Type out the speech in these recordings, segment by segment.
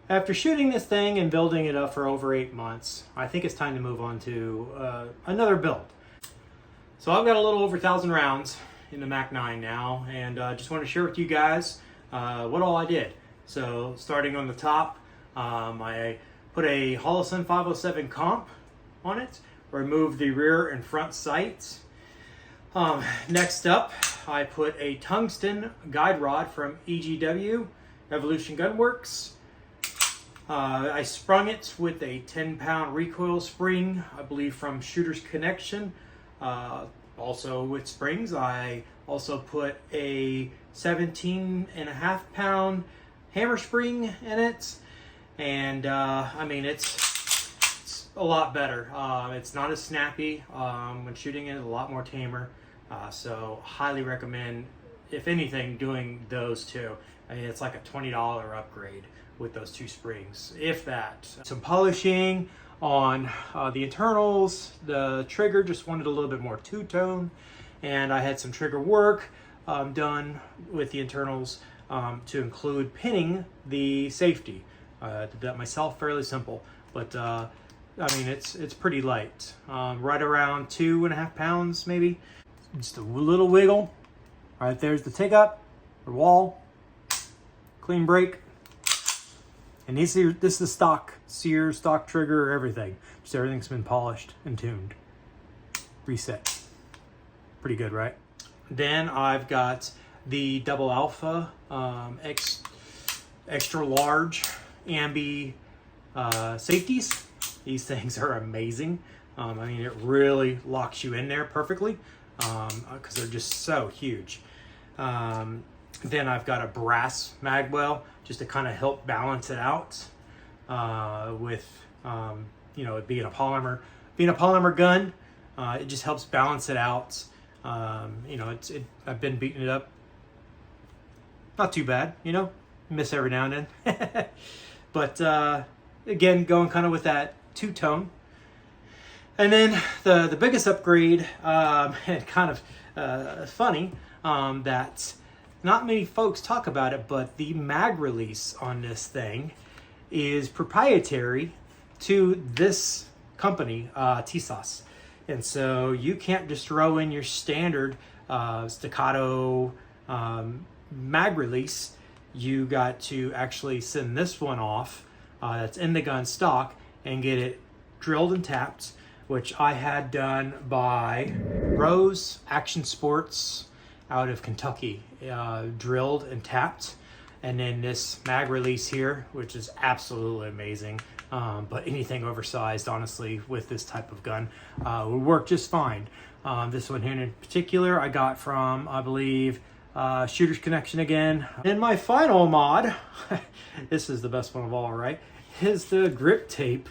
After shooting this thing and building it up for over 8 months, I think it's time to move on to another build. So I've got a little over 1,000 rounds in the Mac 9 now, and just want to share with you guys what all I did. So starting on the top, I put a Holosun 507 comp on it, removed the rear and front sights. Next up, I put a tungsten guide rod from EGW, Evolution Gunworks. I sprung it with a 10-pound recoil spring, I believe from Shooter's Connection. Also with springs, I also put a 17.5-pound hammer spring in it. And I mean, it's a lot better. It's not as snappy. When shooting it, a lot more tamer. So highly recommend, if anything, doing those two. I mean, it's like a $20 upgrade with those two springs, if that. Some polishing on the internals. The trigger just wanted a little bit more two-tone, and I had some trigger work done with the internals to include pinning the safety. I did that myself, fairly simple, but I mean, it's pretty light, right around 2.5 pounds maybe. Just a little wiggle. All right, there's the take up, the wall, clean break. And this is the stock sear, stock trigger, everything. Just everything's been polished and tuned. Reset. Pretty good, right? Then I've got the double alpha extra large ambi safeties. These things are amazing. I mean, it really locks you in there perfectly because they're just so huge. Then I've got a brass magwell just to kind of help balance it out with, you know, it being a polymer gun. It just helps balance it out. You know, I've been beating it up. Not too bad, you know, miss every now and then. But again, going kind of with that two-tone. And then the biggest upgrade, and kind of funny, that not many folks talk about it, but the mag release on this thing is proprietary to this company, TISAS. And so you can't just throw in your standard staccato mag release. You got to actually send this one off that's in the gun stock and get it drilled and tapped, which I had done by Rose Action Sports out of Kentucky, drilled and tapped. And then this mag release here, which is absolutely amazing. But anything oversized, honestly, with this type of gun would work just fine. This one here in particular, I got from, I believe, Shooter's Connection again. And my final mod, this is the best one of all, right, is the grip tape,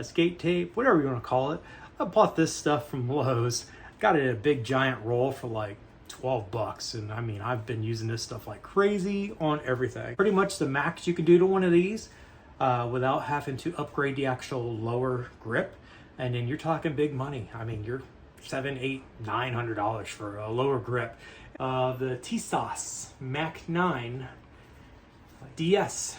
skate tape, whatever you want to call it. I bought this stuff from Lowe's. Got it in a big giant roll for like $12, and I mean, I've been using this stuff like crazy on everything. Pretty much the max you can do to one of these without having to upgrade the actual lower grip, and then you're talking big money. I mean, you're $700, $800, $900 for a lower grip. The TISAS MAC 9 DS